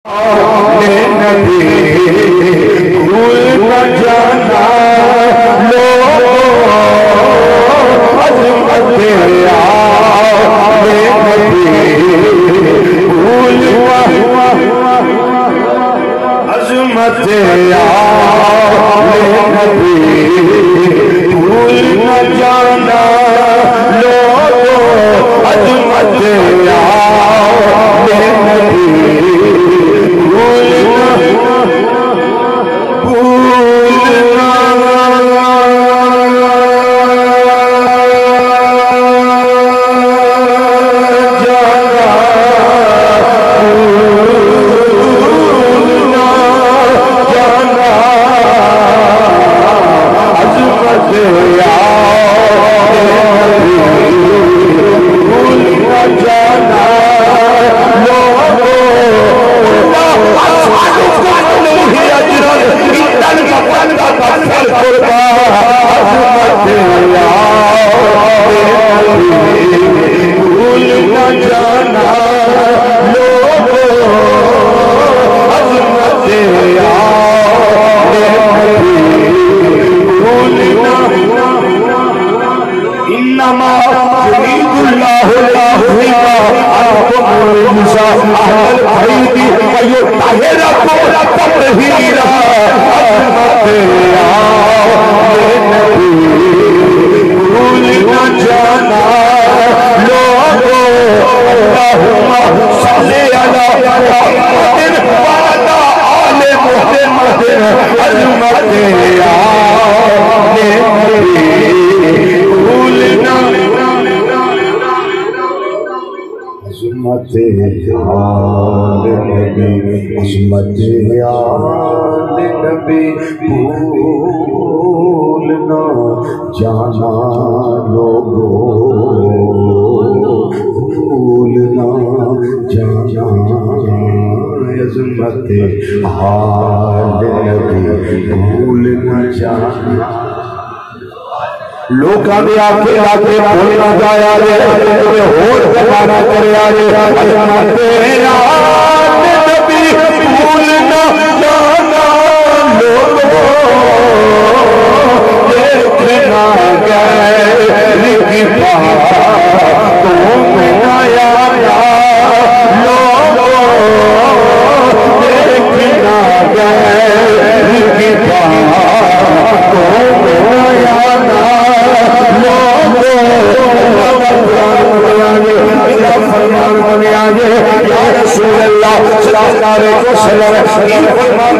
भूलना जाना लोगो भूलना जाना अज़मत हाल नबी भूलना जाना लोका दे आके आके भूलना जाया रे तुम्हें होर जमाना करे रे अज़मत नबी भूलना जाना लोगो देखना गैर की बातों में आया लोगो देखना गैर की बातों में आया फरमान